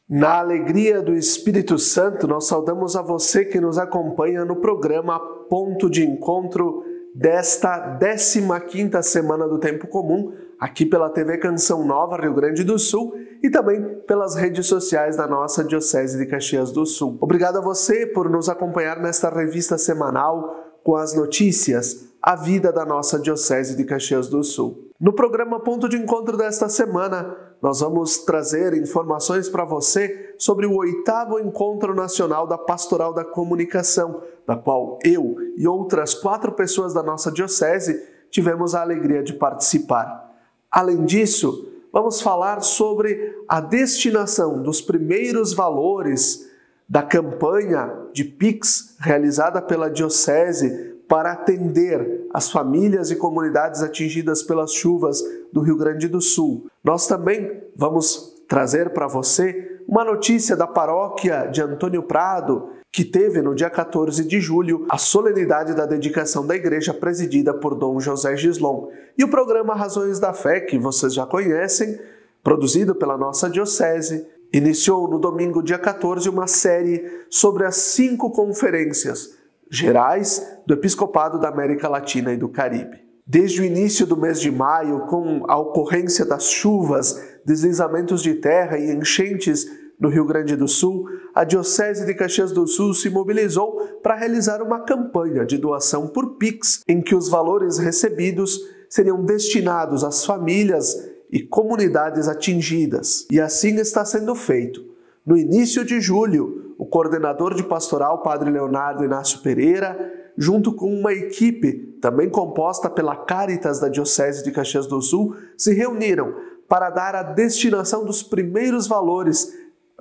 Na alegria do Espírito Santo, nós saudamos a você que nos acompanha no programa Ponto de Encontro desta 15ª Semana do Tempo Comum, aqui pela TV Canção Nova, Rio Grande do Sul, e também pelas redes sociais da nossa Diocese de Caxias do Sul. Obrigado a você por nos acompanhar nesta revista semanal com as notícias, a vida da nossa Diocese de Caxias do Sul. No programa Ponto de Encontro desta semana, nós vamos trazer informações para você sobre o 8º Encontro Nacional da Pastoral da Comunicação, da qual eu e outras 4 pessoas da nossa Diocese tivemos a alegria de participar. Além disso, vamos falar sobre a destinação dos primeiros valores da campanha de Pix realizada pela Diocese para atender as famílias e comunidades atingidas pelas chuvas do Rio Grande do Sul. Nós também vamos trazer para você uma notícia da paróquia de Antônio Prado, que teve no dia 14 de julho a solenidade da dedicação da igreja presidida por Dom José Gislon. E o programa Razões da Fé, que vocês já conhecem, produzido pela nossa Diocese, iniciou no domingo, dia 14, uma série sobre as 5 conferências gerais do Episcopado da América Latina e do Caribe. Desde o início do mês de maio, com a ocorrência das chuvas, deslizamentos de terra e enchentes no Rio Grande do Sul, a Diocese de Caxias do Sul se mobilizou para realizar uma campanha de doação por Pix, em que os valores recebidos seriam destinados às famílias e comunidades atingidas. E assim está sendo feito. No início de julho, o coordenador de pastoral, Padre Leonardo Inácio Pereira, junto com uma equipe também composta pela Caritas da Diocese de Caxias do Sul, se reuniram para dar a destinação dos primeiros valores,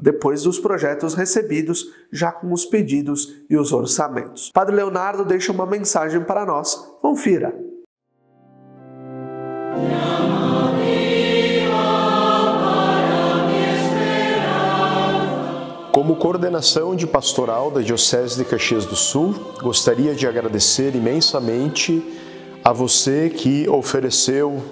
depois dos projetos recebidos, já com os pedidos e os orçamentos. Padre Leonardo deixa uma mensagem para nós. Confira! Como coordenação de pastoral da Diocese de Caxias do Sul, gostaria de agradecer imensamente a você que ofereceu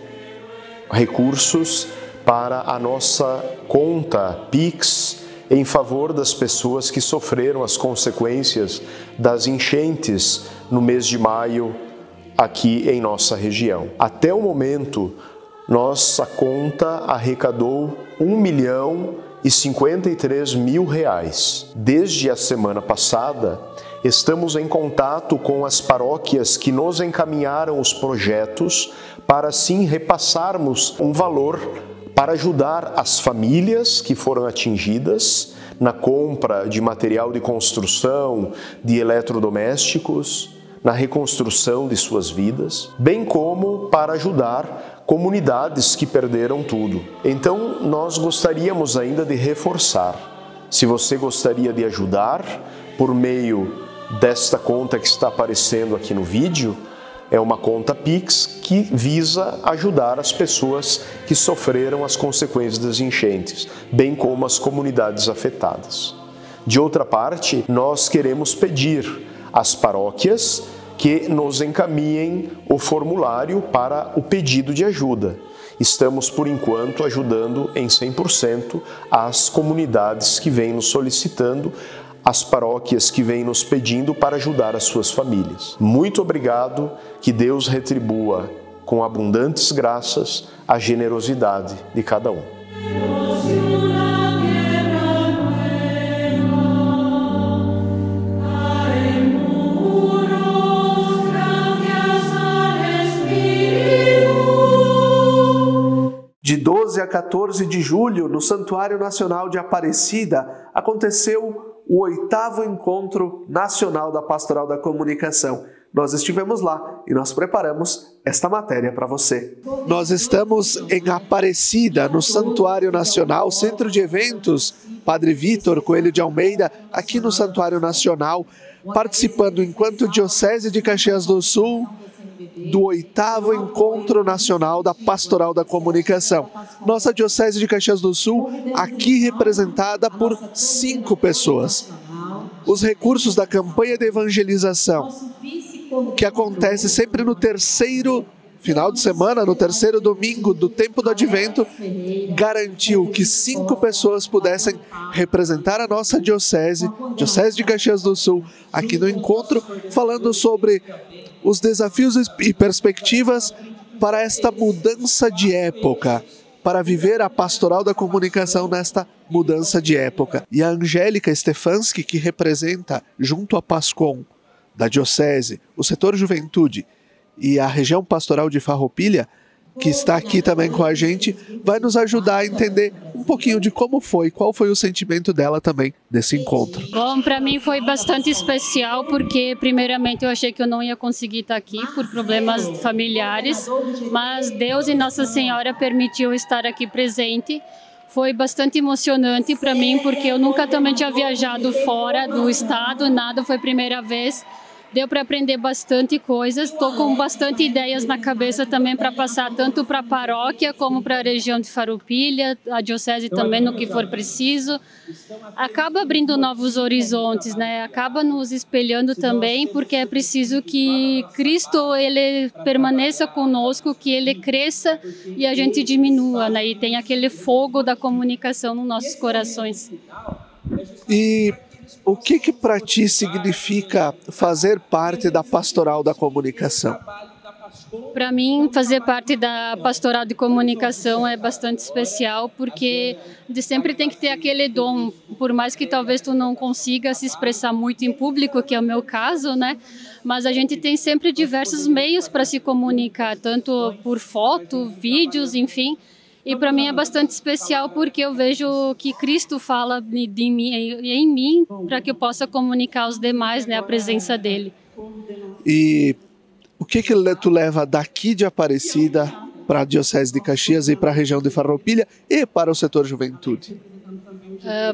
recursos para a nossa conta Pix em favor das pessoas que sofreram as consequências das enchentes no mês de maio aqui em nossa região. Até o momento, nossa conta arrecadou R$1.053.000. Desde a semana passada, estamos em contato com as paróquias que nos encaminharam os projetos para assim repassarmos um valor para ajudar as famílias que foram atingidas na compra de material de construção, de eletrodomésticos, na reconstrução de suas vidas, bem como para ajudar comunidades que perderam tudo. Então, nós gostaríamos ainda de reforçar. Se você gostaria de ajudar por meio desta conta que está aparecendo aqui no vídeo, é uma conta Pix que visa ajudar as pessoas que sofreram as consequências das enchentes, bem como as comunidades afetadas. De outra parte, nós queremos pedir às paróquias que nos encaminhem o formulário para o pedido de ajuda. Estamos, por enquanto, ajudando em 100% as comunidades que vêm nos solicitando, as paróquias que vêm nos pedindo para ajudar as suas famílias. Muito obrigado, que Deus retribua com abundantes graças a generosidade de cada um. De 12 a 14 de julho, no Santuário Nacional de Aparecida, aconteceu o 8º Encontro Nacional da Pastoral da Comunicação. Nós estivemos lá e nós preparamos esta matéria para você. Nós estamos em Aparecida, no Santuário Nacional, Centro de Eventos Padre Vitor Coelho de Almeida, aqui no Santuário Nacional, participando enquanto Diocese de Caxias do Sul do 8º Encontro Nacional da Pastoral da Comunicação. Nossa Diocese de Caxias do Sul, aqui representada por 5 pessoas. Os recursos da campanha de evangelização, que acontece sempre no terceiro final de semana, no terceiro domingo do tempo do Advento, garantiu que 5 pessoas pudessem representar a nossa Diocese de Caxias do Sul, aqui no encontro, falando sobre os desafios e perspectivas para esta mudança de época, para viver a pastoral da comunicação nesta mudança de época. E a Angélica Stefanski, que representa, junto a Pascom, da Diocese, o setor Juventude e a região pastoral de Farroupilha, que está aqui também com a gente, vai nos ajudar a entender um pouquinho de como foi, qual foi o sentimento dela também nesse encontro. Bom, para mim foi bastante especial porque, primeiramente, eu achei que eu não ia conseguir estar aqui por problemas familiares, mas Deus e Nossa Senhora permitiu estar aqui presente. Foi bastante emocionante para mim porque eu nunca também tinha viajado fora do estado, nada, foi a primeira vez. Deu para aprender bastante coisas, estou com bastante ideias na cabeça também para passar tanto para a paróquia como para a região de Farroupilha, a diocese também no que for preciso. Acaba abrindo novos horizontes, né? Acaba nos espelhando também, porque é preciso que Cristo ele permaneça conosco, que ele cresça e a gente diminua, né? E tem aquele fogo da comunicação nos nossos corações. E o que para ti significa fazer parte da pastoral da comunicação? Para mim, fazer parte da pastoral de comunicação é bastante especial, porque sempre tem que ter aquele dom, por mais que talvez tu não consiga se expressar muito em público, que é o meu caso, né? Mas a gente tem sempre diversos meios para se comunicar, tanto por foto, vídeos, enfim. E para mim é bastante especial porque eu vejo que Cristo fala de mim, em mim, para que eu possa comunicar aos demais, né, a presença dele. E o que tu leva daqui de Aparecida para a Diocese de Caxias e para a região de Farroupilha e para o setor Juventude?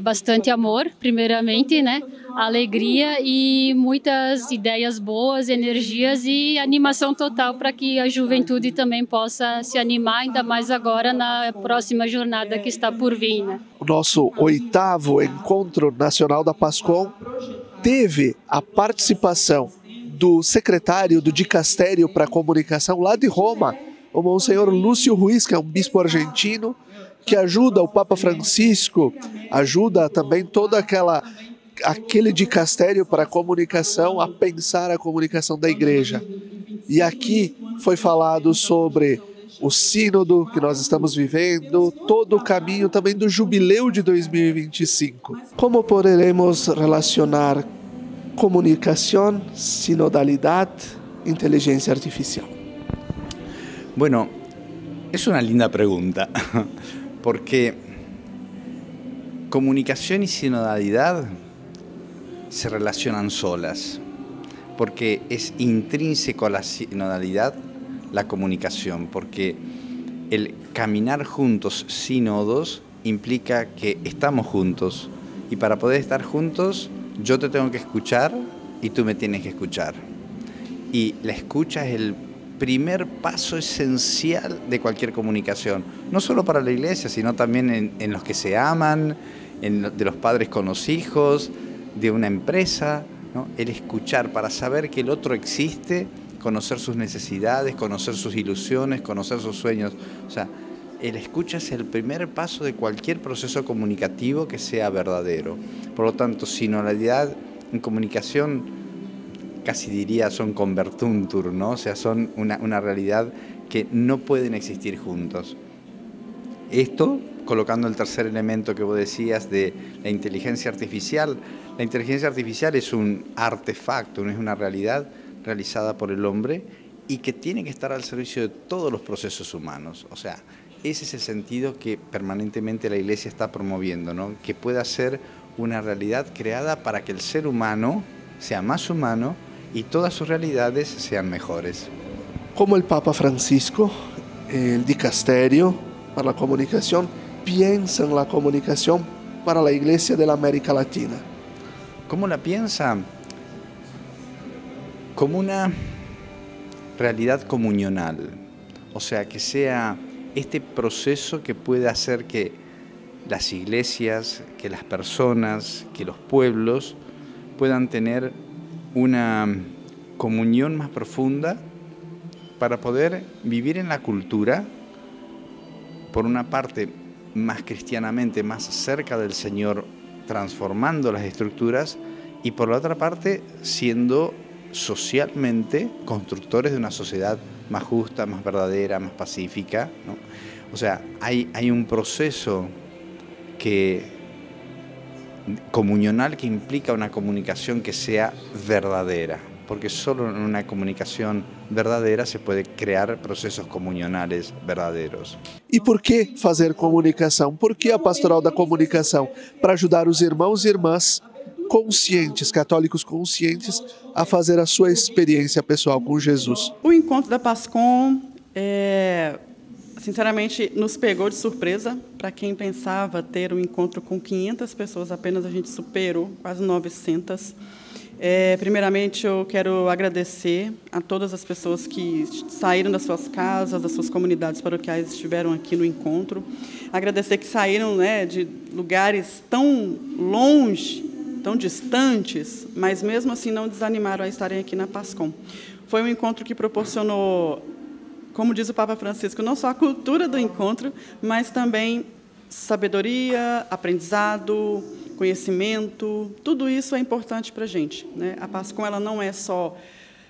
Bastante amor, primeiramente, né? Alegria e muitas ideias boas, energias e animação total para que a juventude também possa se animar, ainda mais agora na próxima jornada que está por vir, né? O nosso 8º Encontro Nacional da Pascom teve a participação do secretário do Dicastério para a Comunicação lá de Roma, o Monsenhor Lúcio Ruiz, que é um bispo argentino, que ajuda o Papa Francisco, ajuda também todo aquele dicastério para a comunicação a pensar a comunicação da igreja. E aqui foi falado sobre o sínodo que nós estamos vivendo, todo o caminho também do jubileu de 2025. Como poderemos relacionar comunicação, sinodalidade, inteligência artificial? Bueno, es una linda pregunta, porque comunicación y sinodalidad se relacionan solas, porque es intrínseco a la sinodalidad la comunicación, porque el caminar juntos sínodos implica que estamos juntos, y para poder estar juntos yo te tengo que escuchar y tú me tienes que escuchar. Y la escucha es el primer paso esencial de cualquier comunicación, no solo para la iglesia, sino también en los que se aman, de los padres con los hijos, de una empresa, ¿no? El escuchar para saber que el otro existe, conocer sus necesidades, conocer sus ilusiones, conocer sus sueños. O sea, el escucha es el primer paso de cualquier proceso comunicativo que sea verdadero. Por lo tanto, sinodalidad en comunicación casi diría son convertuntur, ¿no? O sea, son una realidad que no pueden existir juntos. Esto, colocando el tercer elemento que vos decías de la inteligencia artificial es un artefacto, no es una realidad realizada por el hombre y que tiene que estar al servicio de todos los procesos humanos. O sea, ese es el sentido que permanentemente la Iglesia está promoviendo, ¿no? Que pueda ser una realidad creada para que el ser humano sea más humano y todas sus realidades sean mejores. Como el Papa Francisco, el Dicasterio para la Comunicación piensa en la comunicación para la Iglesia de la América Latina. ¿Cómo la piensa? Como una realidad comunional, o sea, que sea este proceso que pueda hacer que las iglesias, que las personas, que los pueblos puedan tener una comunión más profunda para poder vivir en la cultura, por una parte más cristianamente, más cerca del Señor, transformando las estructuras, y por la otra parte siendo socialmente constructores de una sociedad más justa, más verdadera, más pacífica, ¿no? O sea, hay un proceso comunional que implica una comunicación que sea verdadera, porque solo en una comunicación verdadera se puede crear procesos comunionales verdadeiros. E por que fazer comunicação? Por que a Pastoral da Comunicação? Para ajudar os irmãos e irmãs conscientes, católicos conscientes, a fazer a sua experiência pessoal com Jesus. O encontro da PASCOM, sinceramente, nos pegou de surpresa. Para quem pensava ter um encontro com 500 pessoas, apenas a gente superou, quase 900. Primeiramente, eu quero agradecer a todas as pessoas que saíram das suas casas, das suas comunidades paroquiais, estiveram aqui no encontro. Agradecer que saíram, né, de lugares tão longe, tão distantes, mas mesmo assim não desanimaram a estarem aqui na PASCOM. Foi um encontro que proporcionou, como diz o Papa Francisco, não só a cultura do encontro, mas também sabedoria, aprendizado, conhecimento. Tudo isso é importante para a gente, né? A PASCOM, ela não é só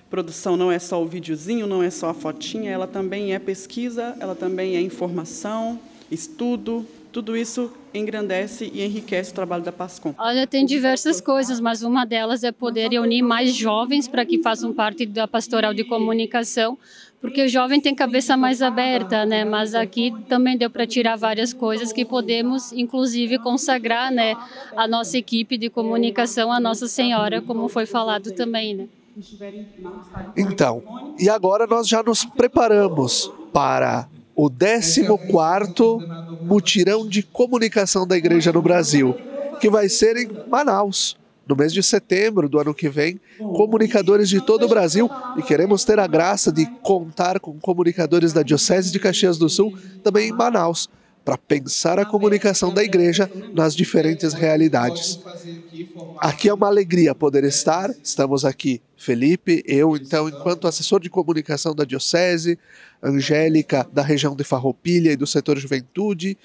produção, não é só o videozinho, não é só a fotinha, ela também é pesquisa, ela também é informação, estudo. Tudo isso engrandece e enriquece o trabalho da PASCOM. Olha, tem diversas coisas, mas uma delas é poder reunir mais jovens para que façam parte da Pastoral de Comunicação, porque o jovem tem cabeça mais aberta, né? Mas aqui também deu para tirar várias coisas que podemos, inclusive, consagrar, né, a nossa equipe de comunicação a Nossa Senhora, como foi falado também, né? Então, e agora nós já nos preparamos para o 14º mutirão de comunicação da Igreja no Brasil, que vai ser em Manaus, no mês de setembro do ano que vem, comunicadores de todo o Brasil, e queremos ter a graça de contar com comunicadores da Diocese de Caxias do Sul, também em Manaus, para pensar a comunicação da Igreja nas diferentes realidades. Aqui é uma alegria poder estar, estamos aqui, Felipe, eu, então, enquanto assessor de comunicação da Diocese, Angélica, da região de Farroupilha e do setor Juventude,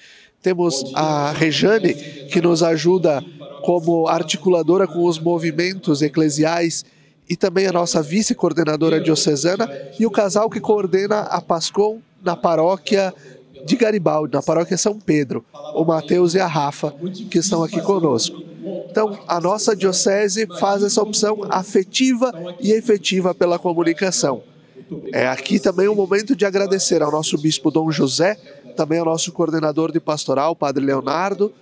temos a Rejane, que nos ajuda como articuladora com os movimentos eclesiais, e também a nossa vice-coordenadora diocesana, e o casal que coordena a PASCOM na paróquia de Garibaldi, na paróquia São Pedro, o Matheus e a Rafa, que estão aqui conosco. Então, a nossa diocese faz essa opção afetiva e efetiva pela comunicação. É aqui também um momento de agradecer ao nosso bispo Dom José, também ao nosso coordenador de pastoral, Padre Leonardo,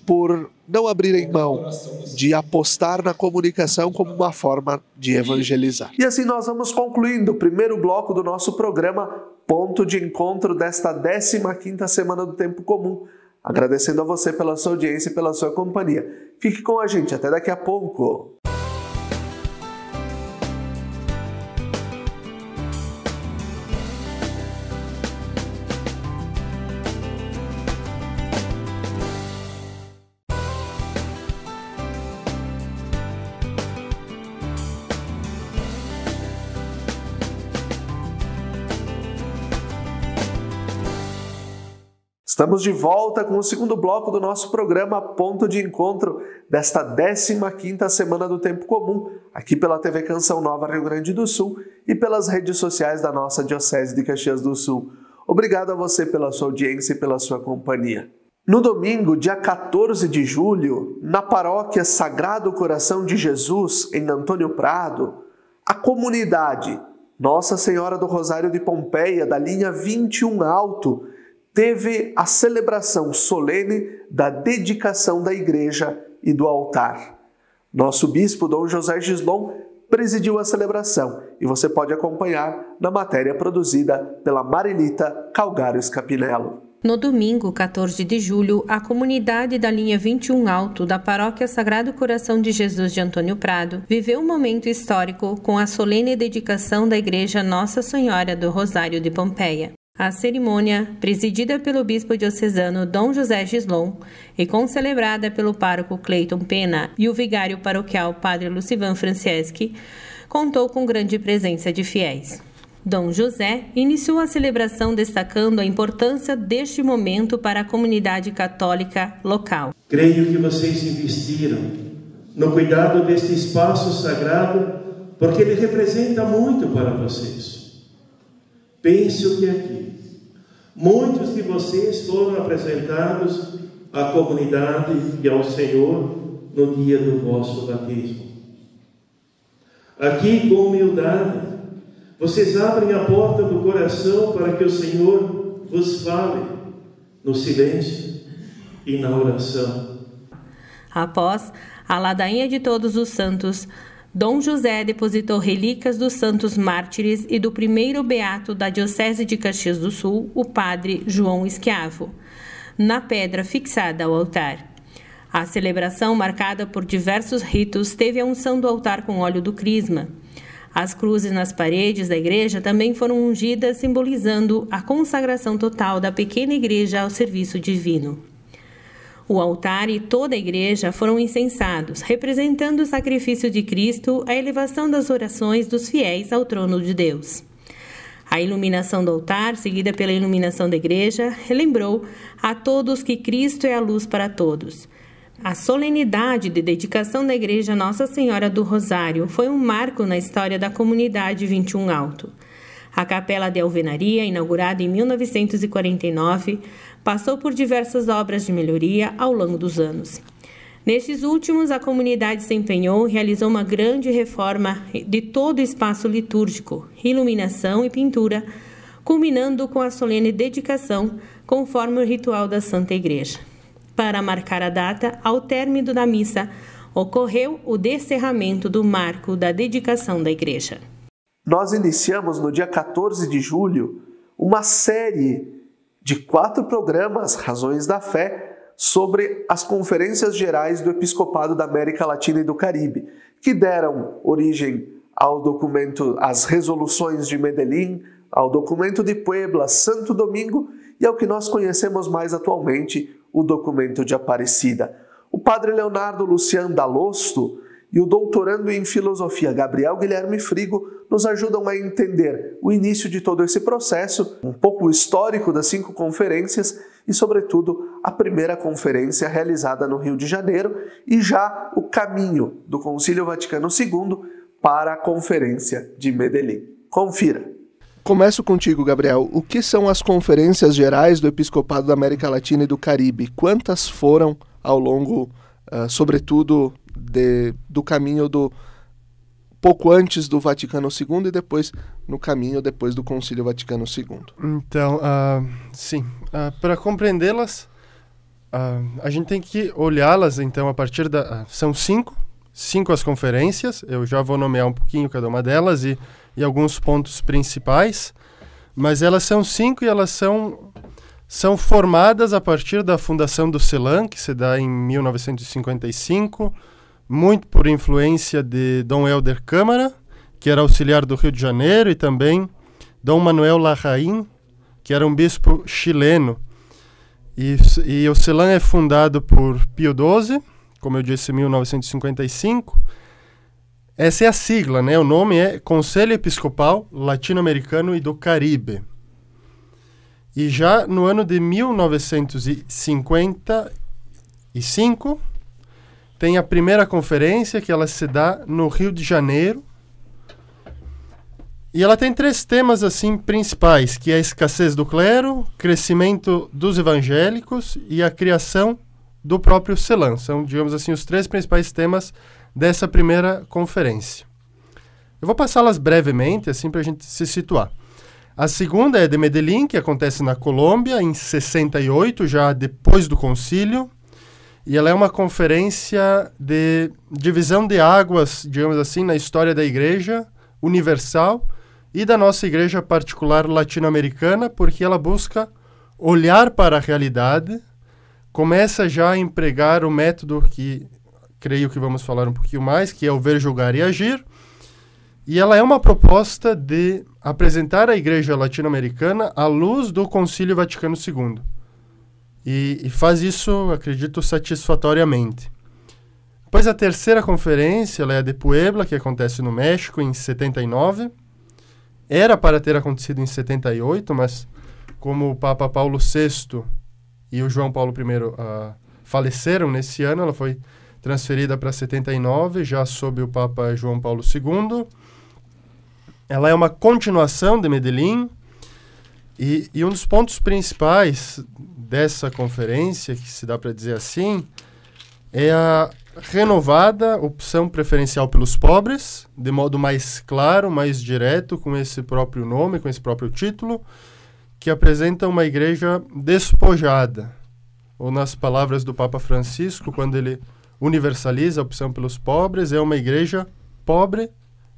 por não abrirem mão de apostar na comunicação como uma forma de evangelizar. E assim nós vamos concluindo o primeiro bloco do nosso programa Ponto de Encontro desta 15ª Semana do Tempo Comum. Agradecendo a você pela sua audiência e pela sua companhia. Fique com a gente, até daqui a pouco. Estamos de volta com o segundo bloco do nosso programa Ponto de Encontro desta 15ª Semana do Tempo Comum, aqui pela TV Canção Nova Rio Grande do Sul e pelas redes sociais da nossa Diocese de Caxias do Sul. Obrigado a você pela sua audiência e pela sua companhia. No domingo, dia 14 de julho, na paróquia Sagrado Coração de Jesus, em Antônio Prado, a comunidade Nossa Senhora do Rosário de Pompeia, da linha 21 Alto, teve a celebração solene da dedicação da igreja e do altar. Nosso bispo, Dom José Gislon, presidiu a celebração e você pode acompanhar na matéria produzida pela Marilita Calgário Scapinello. No domingo, 14 de julho, a comunidade da linha 21 Alto da Paróquia Sagrado Coração de Jesus de Antônio Prado viveu um momento histórico com a solene dedicação da igreja Nossa Senhora do Rosário de Pompeia. A cerimônia, presidida pelo bispo diocesano Dom José Gislon e concelebrada pelo pároco Cleiton Pena e o vigário paroquial Padre Lucivan Franceschi, contou com grande presença de fiéis. Dom José iniciou a celebração destacando a importância deste momento para a comunidade católica local. Creio que vocês investiram no cuidado deste espaço sagrado, porque ele representa muito para vocês. Pense o que é aqui. Muitos de vocês foram apresentados à comunidade e ao Senhor no dia do vosso batismo. Aqui, com humildade, vocês abrem a porta do coração para que o Senhor vos fale no silêncio e na oração. Após a ladainha de todos os santos, Dom José depositou relíquias dos santos mártires e do primeiro beato da Diocese de Caxias do Sul, o padre João Esquiavo, na pedra fixada ao altar. A celebração, marcada por diversos ritos, teve a unção do altar com óleo do crisma. As cruzes nas paredes da igreja também foram ungidas, simbolizando a consagração total da pequena igreja ao serviço divino. O altar e toda a igreja foram incensados, representando o sacrifício de Cristo, a elevação das orações dos fiéis ao trono de Deus. A iluminação do altar, seguida pela iluminação da igreja, relembrou a todos que Cristo é a luz para todos. A solenidade de dedicação da igreja Nossa Senhora do Rosário foi um marco na história da comunidade 21 Alto. A capela de alvenaria, inaugurada em 1949, passou por diversas obras de melhoria ao longo dos anos. Nestes últimos, a comunidade se empenhou e realizou uma grande reforma de todo o espaço litúrgico, iluminação e pintura, culminando com a solene dedicação, conforme o ritual da Santa Igreja. Para marcar a data, ao término da missa, ocorreu o descerramento do marco da dedicação da igreja. Nós iniciamos no dia 14 de julho uma série de 4 programas, Razões da Fé, sobre as Conferências Gerais do Episcopado da América Latina e do Caribe, que deram origem ao documento, às resoluções de Medellín, ao documento de Puebla, Santo Domingo e ao que nós conhecemos mais atualmente, o documento de Aparecida. O padre Leonardo Lucian Dalosto e o doutorando em filosofia Gabriel Guilherme Frigo nos ajudam a entender o início de todo esse processo, um pouco o histórico das 5 conferências e, sobretudo, a primeira conferência realizada no Rio de Janeiro e já o caminho do Concílio Vaticano II para a Conferência de Medellín. Confira. Começo contigo, Gabriel. O que são as Conferências Gerais do Episcopado da América Latina e do Caribe? Quantas foram ao longo, sobretudo, do caminho do pouco antes do Vaticano II e depois no caminho depois do Concílio Vaticano II? Então, para compreendê-las, a gente tem que olhá-las, então, a partir da... são 5 as conferências, eu já vou nomear um pouquinho cada uma delas e alguns pontos principais, mas elas são 5 e elas são formadas a partir da fundação do CELAM, que se dá em 1955, muito por influência de Dom Helder Câmara, que era auxiliar do Rio de Janeiro, e também Dom Manuel Larraín, que era um bispo chileno. E o CELAM é fundado por Pio XII, como eu disse, em 1955. Essa é a sigla, né? O nome é Conselho Episcopal Latino-Americano e do Caribe. E já no ano de 1955, tem a primeira conferência, que ela se dá no Rio de Janeiro. E ela tem 3 temas assim principais, que é a escassez do clero, crescimento dos evangélicos e a criação do próprio CELAM. São, digamos assim, os 3 principais temas dessa primeira conferência. Eu vou passá-las brevemente, assim, para a gente se situar. A segunda é de Medellín, que acontece na Colômbia, em 68, já depois do concílio. E ela é uma conferência de divisão de águas, digamos assim, na história da Igreja Universal e da nossa Igreja particular latino-americana, porque ela busca olhar para a realidade, começa já a empregar o método que creio que vamos falar um pouquinho mais, que é o ver, julgar e agir. E ela é uma proposta de apresentar a Igreja latino-americana à luz do Concílio Vaticano II. E faz isso, acredito, satisfatoriamente. Depois a terceira conferência, ela é a de Puebla, que acontece no México, em 79. era para ter acontecido em 78, mas como o Papa Paulo VI e o João Paulo I faleceram nesse ano, ela foi transferida para 79, já sob o Papa João Paulo II. Ela é uma continuação de Medellín, e um dos pontos principais dessa conferência, que se dá para dizer assim, é a renovada opção preferencial pelos pobres, de modo mais claro, mais direto, com esse próprio nome, com esse próprio título, que apresenta uma igreja despojada. Ou nas palavras do Papa Francisco, quando ele universaliza a opção pelos pobres, é uma igreja pobre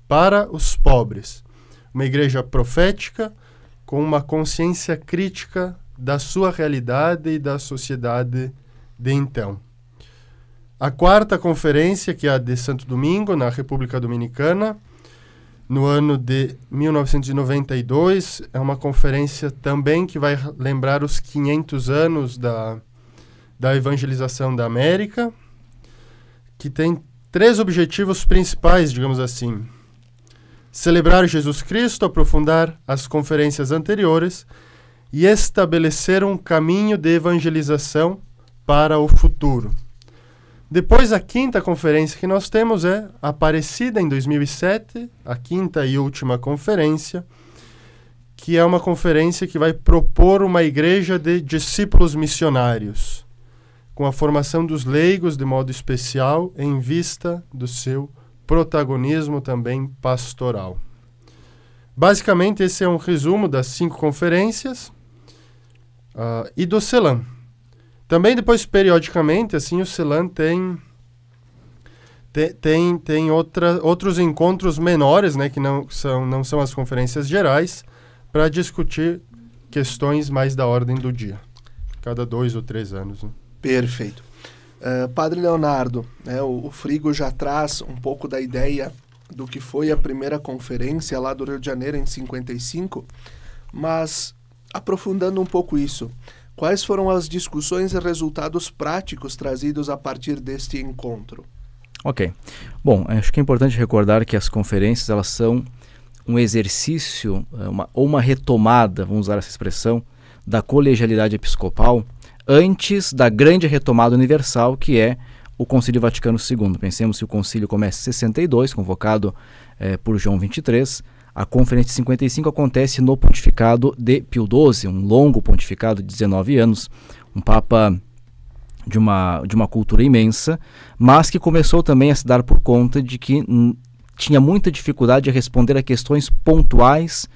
para os pobres. Uma igreja profética, com uma consciência crítica da sua realidade e da sociedade de então. A quarta conferência, que é a de Santo Domingo, na República Dominicana, no ano de 1992, é uma conferência também que vai lembrar os 500 anos da evangelização da América, que tem 3 objetivos principais, digamos assim: celebrar Jesus Cristo, aprofundar as conferências anteriores e estabelecer um caminho de evangelização para o futuro. Depois, a quinta conferência que nós temos é Aparecida, em 2007, a quinta e última conferência, que é uma conferência que vai propor uma igreja de discípulos missionários, com a formação dos leigos de modo especial, em vista do seu protagonismo também pastoral. Basicamente, esse é um resumo das 5 conferências e do CELAM. Também depois, periodicamente, assim, o CELAM tem outros encontros menores, né, que não são as conferências gerais, para discutir questões mais da ordem do dia, cada 2 ou 3 anos. Né? Perfeito. Padre Leonardo, né, o Frigo já traz um pouco da ideia do que foi a primeira conferência lá do Rio de Janeiro em 55, mas aprofundando um pouco isso, quais foram as discussões e resultados práticos trazidos a partir deste encontro? Ok. Bom, acho que é importante recordar que as conferências, elas são um exercício, uma retomada, vamos usar essa expressão, da colegialidade episcopal antes da grande retomada universal, que é o Concílio Vaticano II. Pensemos que o concílio começa em 62, convocado por João XXIII. A conferência de 55 acontece no pontificado de Pio XII, um longo pontificado de 19 anos, um papa de uma cultura imensa, mas que começou também a se dar por conta de que tinha muita dificuldade de responder a questões pontuais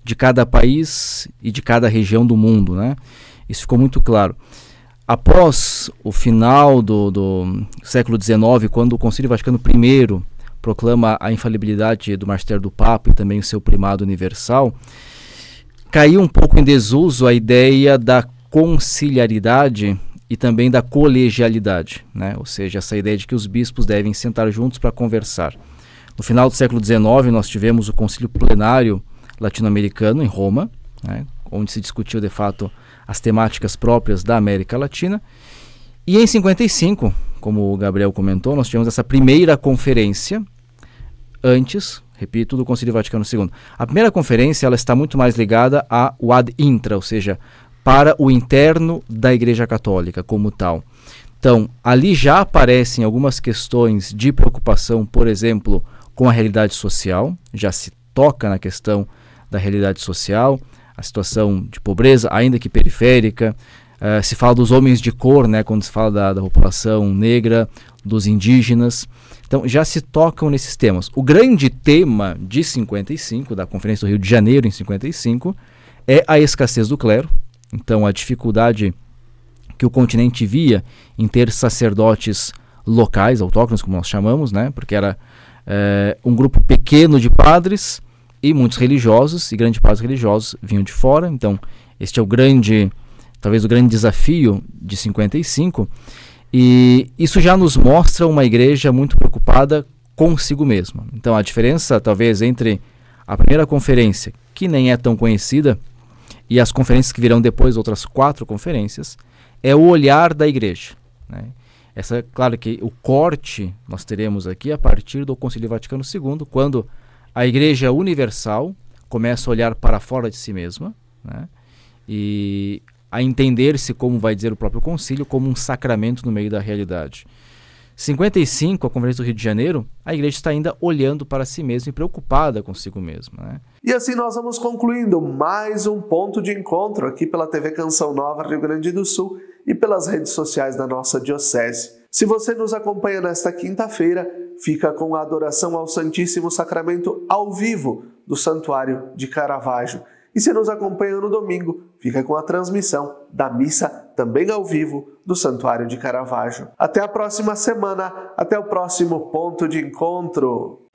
de cada país e de cada região do mundo, né? Isso ficou muito claro. Após o final do século XIX, quando o Concílio Vaticano I proclama a infalibilidade do magistério do Papa e também o seu primado universal, caiu um pouco em desuso a ideia da conciliaridade e também da colegialidade, né? Ou seja, essa ideia de que os bispos devem sentar juntos para conversar. No final do século XIX, nós tivemos o Concílio Plenário Latino-Americano em Roma, né? Onde se discutiu de fato as temáticas próprias da América Latina. E em 55, como o Gabriel comentou, nós tivemos essa primeira conferência antes, repito, do Concílio Vaticano II. A primeira conferência ela está muito mais ligada ao ad intra, ou seja, para o interno da Igreja Católica como tal. Então, ali já aparecem algumas questões de preocupação, por exemplo, com a realidade social, já se toca na questão da realidade social, a situação de pobreza, ainda que periférica, se fala dos homens de cor, né, quando se fala da população negra, dos indígenas. Então, já se tocam nesses temas. O grande tema de 55, da Conferência do Rio de Janeiro em 55, é a escassez do clero. Então, a dificuldade que o continente via em ter sacerdotes locais, autóctonos, como nós chamamos, né, porque era um grupo pequeno de padres e muitos religiosos, e grande parte dos religiosos vinham de fora. Então, este é talvez o grande desafio de 55, e isso já nos mostra uma igreja muito preocupada consigo mesma. Então, a diferença, talvez, entre a primeira conferência, que nem é tão conhecida, e as conferências que virão depois, outras 4 conferências, é o olhar da igreja, né? Claro que o corte nós teremos aqui a partir do Concílio Vaticano II, quando a Igreja Universal começa a olhar para fora de si mesma, né? E a entender-se, como vai dizer o próprio concílio, como um sacramento no meio da realidade. 55, a Conferência do Rio de Janeiro, a igreja está ainda olhando para si mesma e preocupada consigo mesma, né? E assim nós vamos concluindo mais um ponto de encontro aqui pela TV Canção Nova Rio Grande do Sul e pelas redes sociais da nossa diocese. Se você nos acompanha nesta quinta-feira, fica com a adoração ao Santíssimo Sacramento ao vivo do Santuário de Caravaggio. E se nos acompanha no domingo, fica com a transmissão da missa também ao vivo do Santuário de Caravaggio. Até a próxima semana, até o próximo ponto de encontro.